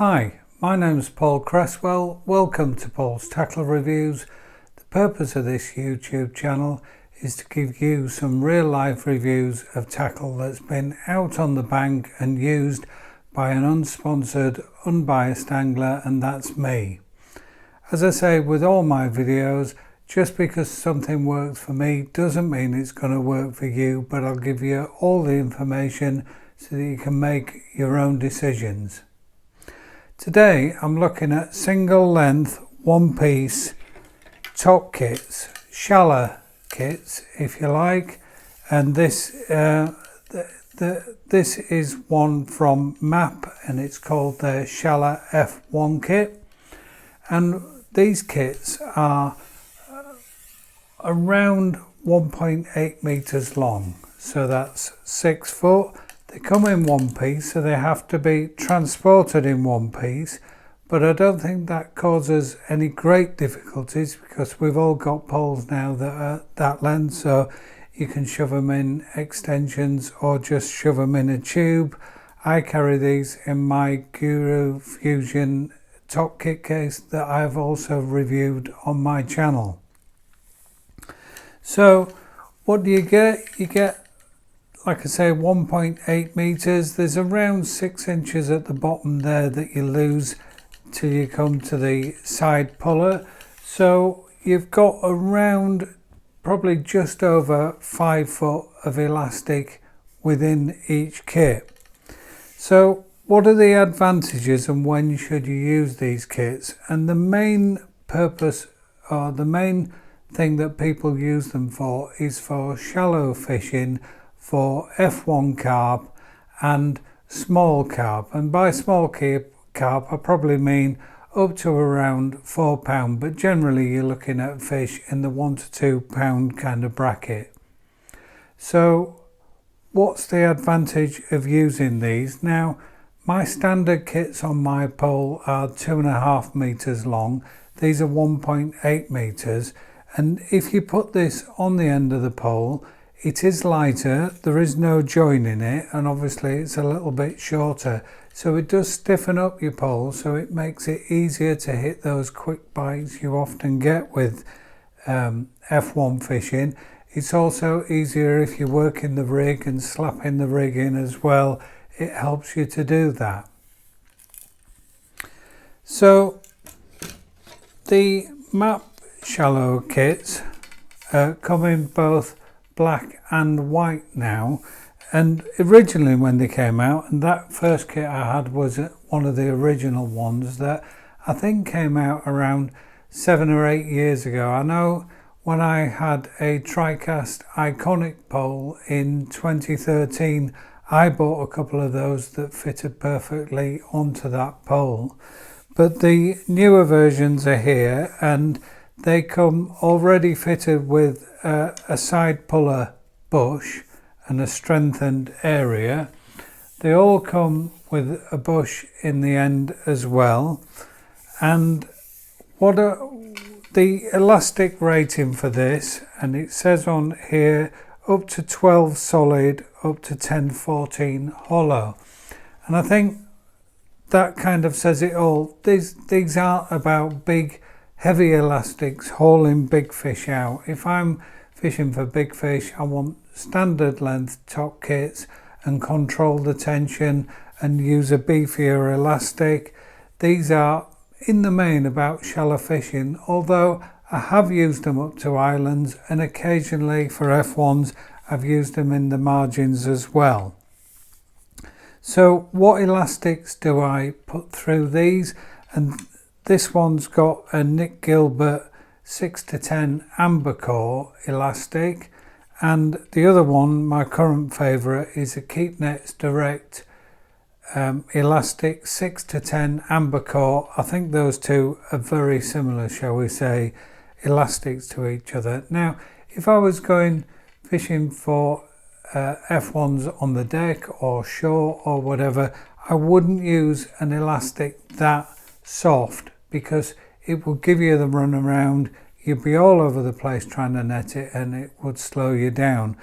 Hi, my name's Paul Cresswell. Welcome to Paul's Tackle Reviews. The purpose of this YouTube channel is to give you some real life reviews of tackle that's been out on the bank and used by an unsponsored, unbiased angler, and that's me. As I say with all my videos, just because something works for me doesn't mean it's going to work for you, but I'll give you all the information so that you can make your own decisions. Today I'm looking at single length one piece top kits, Shalla kits if you like, and this is one from MAP and it's called the Shalla F1 kit, and these kits are around 1.8 meters long, so that's 6 foot. They come in one piece, so they have to be transported in one piece, but I don't think that causes any great difficulties because we've all got poles now that are that length, so you can shove them in extensions or just shove them in a tube. I carry these in my Guru Fusion top kit case that I've also reviewed on my channel. So what do you get? You get, like I say, 1.8 meters. There's around 6 inches at the bottom there that you lose till you come to the side puller. So you've got around probably just over 5 foot of elastic within each kit. So what are the advantages and when should you use these kits? And the main purpose, or the main thing that people use them for, is for shallow fishing for F1 carp and small carp. And by small carp I probably mean up to around 4 pound, but generally you're looking at fish in the 1 to 2 pound kind of bracket. So what's the advantage of using these? Now, my standard kits on my pole are 2.5 meters long. These are 1.8 meters, and if you put this on the end of the pole, it is lighter, there is no join in it, and obviously it's a little bit shorter, so it does stiffen up your pole, so it makes it easier to hit those quick bites you often get with F1 fishing. It's also easier if you're working the rig and slapping the rig in as well. It helps you to do that. So the MAP shallow kits come in both black and white now, and originally when they came out, and that first kit I had was one of the original ones that I think came out around 7 or 8 years ago. I know when I had a TriCast Iconic pole in 2013, I bought a couple of those that fitted perfectly onto that pole, but the newer versions are here and they come already fitted with a side puller bush and a strengthened area. They all come with a bush in the end as well. And what are the elastic rating for this? And it says on here up to 12 solid, up to 10-14 hollow. And I think that kind of says it all. These aren't about big heavy elastics hauling big fish out. If I'm fishing for big fish, I want standard length top kits and control the tension and use a beefier elastic. These are in the main about shallow fishing, although I have used them up to islands, and occasionally for F1s I've used them in the margins as well. So what elastics do I put through these? And this one's got a Nick Gilbert 6 to 10 amber core elastic, and the other one, my current favourite, is a Keepnets Direct elastic 6 to 10 amber core. I think those two are very similar, shall we say, elastics to each other. Now, if I was going fishing for F1s on the deck or shore or whatever, I wouldn't use an elastic that soft because it will give you the run around. You'd be all over the place trying to net it and it would slow you down.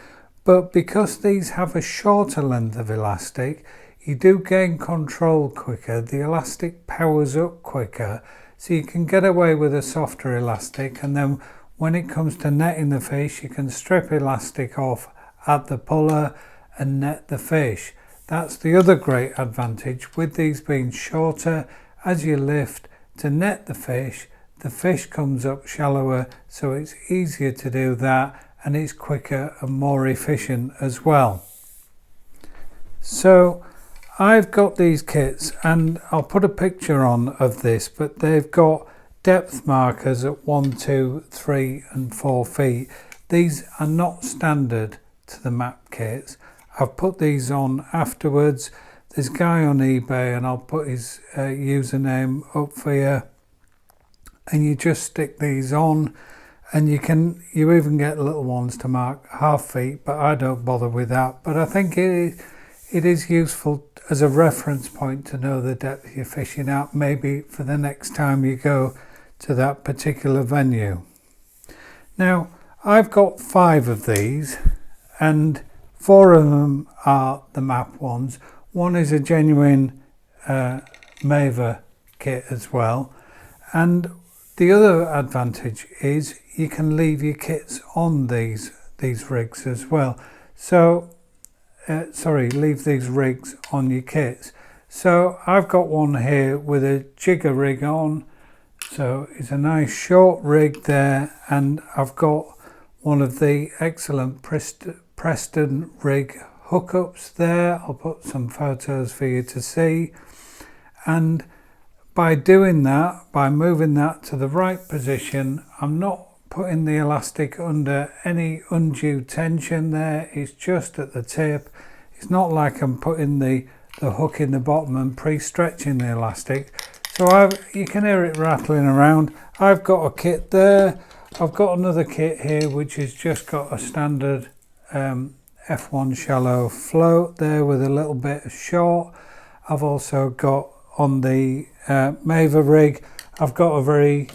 But because these have a shorter length of elastic, you do gain control quicker, the elastic powers up quicker, so you can get away with a softer elastic, and then when it comes to netting the fish you can strip elastic off at the puller and net the fish. That's the other great advantage with these being shorter. As you lift to net the fish comes up shallower, so it's easier to do that, and it's quicker and more efficient as well. So I've got these kits, and I'll put a picture on of this, but they've got depth markers at 1, 2, 3 and 4 feet. These are not standard to the map kits. I've put these on afterwards. There's a guy on eBay, and I'll put his username up for you, and you just stick these on, and you even get little ones to mark half feet, but I don't bother with that. But I think it is useful as a reference point to know the depth you're fishing at, maybe for the next time you go to that particular venue. Now I've got 5 of these, and 4 of them are the map ones. One is a genuine Maver kit as well, and the other advantage is you can leave your kits on these rigs as well. So leave these rigs on your kits. So I've got one here with a jigger rig on, so it's a nice short rig there, and I've got one of the excellent Preston rig hookups there. I'll put some photos for you to see, and by doing that, by moving that to the right position, I'm not putting the elastic under any undue tension there. It's just at the tip. It's not like I'm putting the hook in the bottom and pre-stretching the elastic. So you can hear it rattling around. I've got a kit there. I've got another kit here which has just got a standard F1 shallow float there with a little bit of short. I've also got on the Maver rig, I've got a very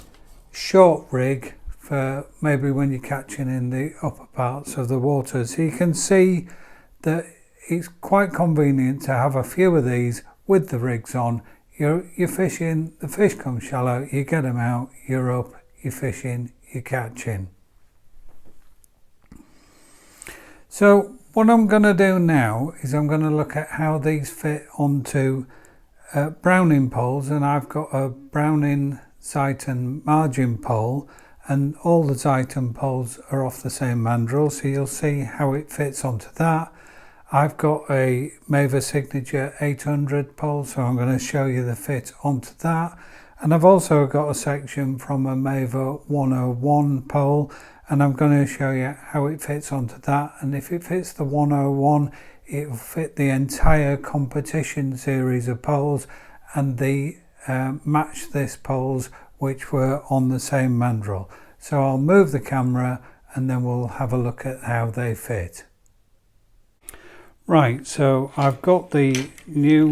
short rig for maybe when you're catching in the upper parts of the water. So you can see that it's quite convenient to have a few of these with the rigs on. You're fishing, the fish come shallow, you get them out, you're up, you're fishing, you're catching. So what I'm going to do now is I'm going to look at how these fit onto Browning poles, and I've got a Browning Xitan margin pole, and all the Xitan poles are off the same mandrel, so you'll see how it fits onto that. I've got a Maver Signature 800 pole, so I'm going to show you the fit onto that. And I've also got a section from a Maver 101 pole, and I'm going to show you how it fits onto that. And if it fits the 101, it will fit the entire competition series of poles and the match this poles which were on the same mandrel. So I'll move the camera and then we'll have a look at how they fit. Right, so I've got the new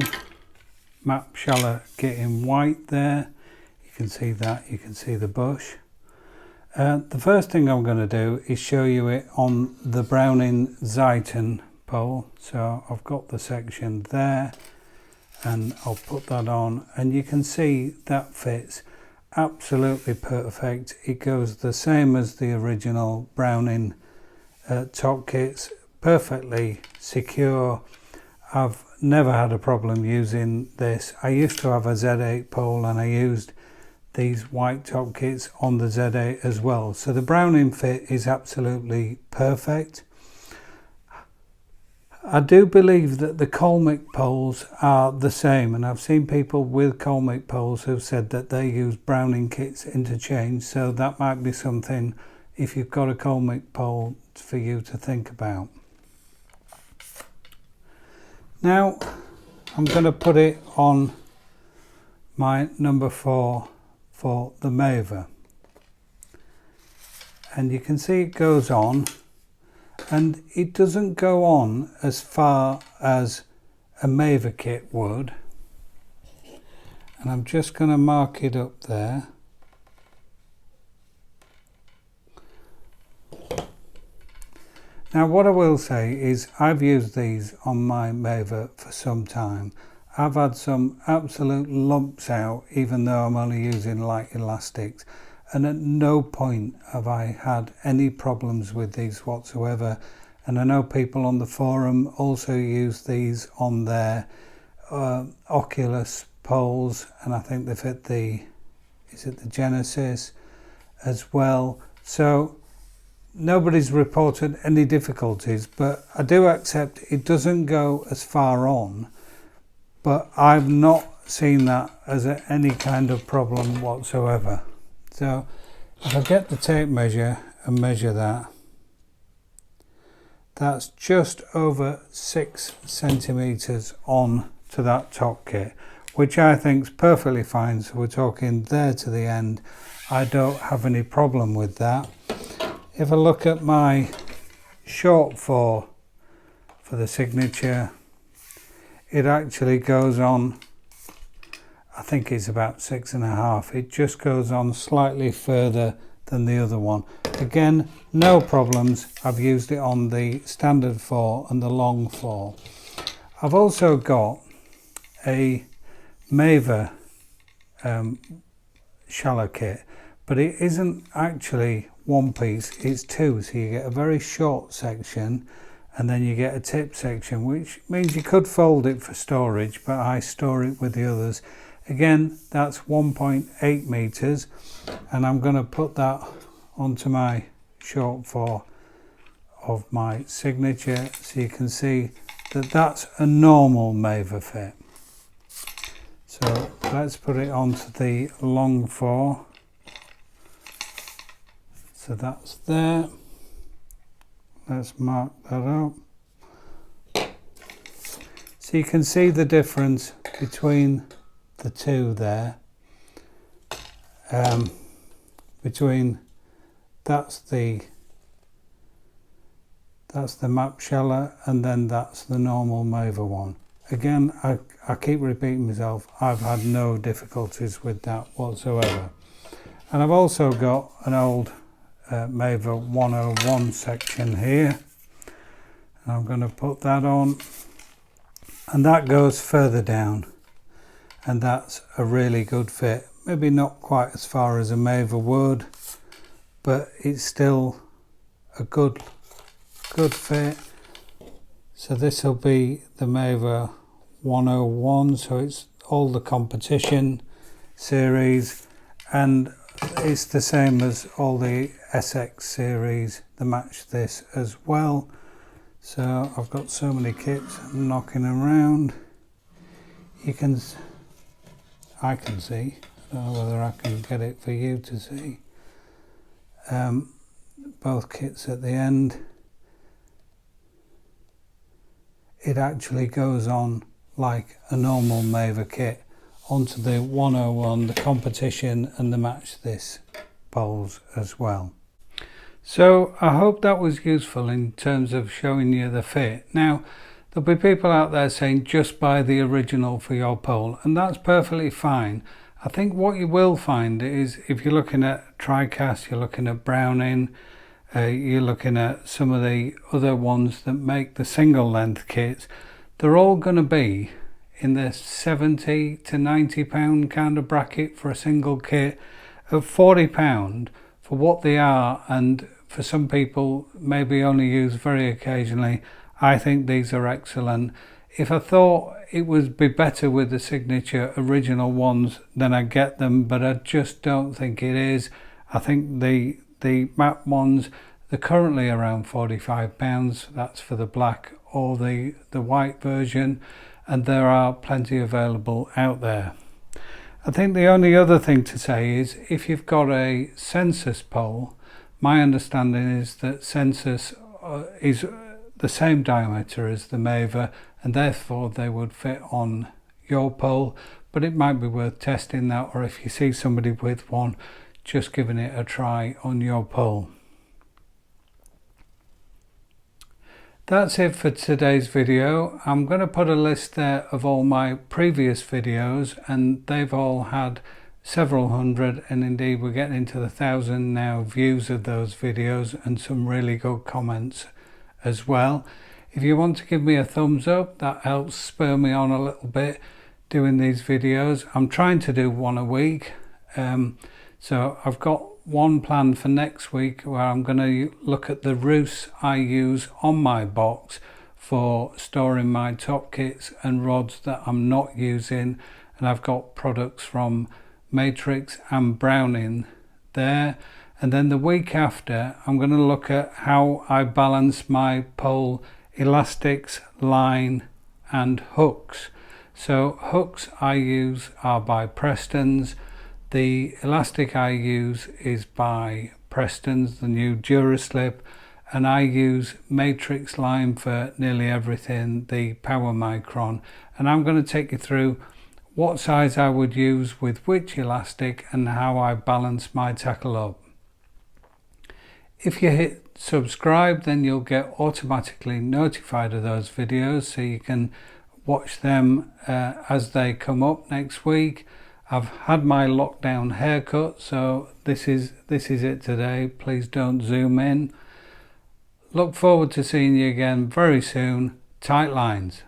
map Shalla kit in white there. You can see that, you can see the bush. The first thing I'm going to do is show you it on the Browning Xitan pole. So I've got the section there, and I'll put that on, and you can see that fits absolutely perfect. It goes the same as the original Browning top kits, perfectly secure. I've never had a problem using this. I used to have a Z8 pole, and I used these white top kits on the Z8 as well. So the Browning fit is absolutely perfect. I do believe that the Colmic poles are the same, and I've seen people with Colmic poles who've said that they use Browning kits interchange, so that might be something, if you've got a Colmic pole, for you to think about. Now I'm going to put it on my number 4 for the Maver, and you can see it goes on, and it doesn't go on as far as a Maver kit would, and I'm just going to mark it up there. Now what I will say is I've used these on my Maver for some time. I've had some absolute lumps out even though I'm only using light elastics, and at no point have I had any problems with these whatsoever. And I know people on the forum also use these on their Oculus poles, and I think they fit the, is it the Genesis as well. So nobody's reported any difficulties, but I do accept it doesn't go as far on, but I've not seen that as any kind of problem whatsoever. So if I get the tape measure and measure that, that's just over 6 centimeters on to that top kit, which I think is perfectly fine. So we're talking there to the end. I don't have any problem with that. If I look at my short for the signature, it actually goes on, I think it's about 6.5. It just goes on slightly further than the other one. Again, no problems. I've used it on the standard 4 and the long 4. I've also got a Maver Shalla kit, but it isn't actually one piece, it's two. So you get a very short section and then you get a tip section, which means you could fold it for storage, but I store it with the others. Again, that's 1.8 meters, and I'm going to put that onto my short 4 of my signature, so you can see that that's a normal Maver fit. So let's put it onto the long 4. So that's there. Let's mark that up. So you can see the difference between the two there. Between that's the map Shalla, and then that's the normal Maver one. Again, I keep repeating myself, I've had no difficulties with that whatsoever. And I've also got an old Maver 101 section here. I'm going to put that on, and that goes further down, and that's a really good fit. Maybe not quite as far as a Maver would, but it's still a good fit. So this will be the Maver 101, so it's all the competition series, and it's the same as all the SX series, the match this as well. So I've got so many kits knocking around. I can see, I don't know whether I can get it for you to see. Both kits at the end. It actually goes on like a normal Maver kit onto the 101, the competition and the match this poles as well. So I hope that was useful in terms of showing you the fit. Now there'll be people out there saying just buy the original for your pole, and that's perfectly fine. I think what you will find is if you're looking at TriCast, you're looking at Browning, you're looking at some of the other ones that make the single length kits, they're all going to be in the 70 to 90 pound kind of bracket for a single kit. At 40 pound for what they are, and for some people maybe only used very occasionally, I think these are excellent. If I thought it would be better with the signature original ones, then I get them, but I just don't think it is. I think the matte ones, they're currently around £45. That's for the black or the white version, and there are plenty available out there. I think the only other thing to say is if you've got a census pole, my understanding is that census is the same diameter as the Maver, and therefore they would fit on your pole, but it might be worth testing that, or if you see somebody with one, just giving it a try on your pole. That's it for today's video. I'm going to put a list there of all my previous videos, and they've all had several hundred, and indeed we're getting into the 1,000 now views of those videos, and some really good comments as well. If you want to give me a thumbs up, that helps spur me on a little bit doing these videos. I'm trying to do one a week, so I've got one planned for next week where I'm going to look at the roosts I use on my box for storing my top kits and rods that I'm not using, and I've got products from Maver and Browning there. And then the week after I'm going to look at how I balance my pole elastics, line and hooks. So hooks I use are by Preston's. The elastic I use is by Preston's, the new Duraslip, and I use Matrix line for nearly everything, the Power Micron. And I'm going to take you through what size I would use with which elastic and how I balance my tackle up. If you hit subscribe, then you'll get automatically notified of those videos, so you can watch them as they come up next week. I've had my lockdown haircut, so this is it today. Please don't zoom in. Look forward to seeing you again very soon. Tight lines.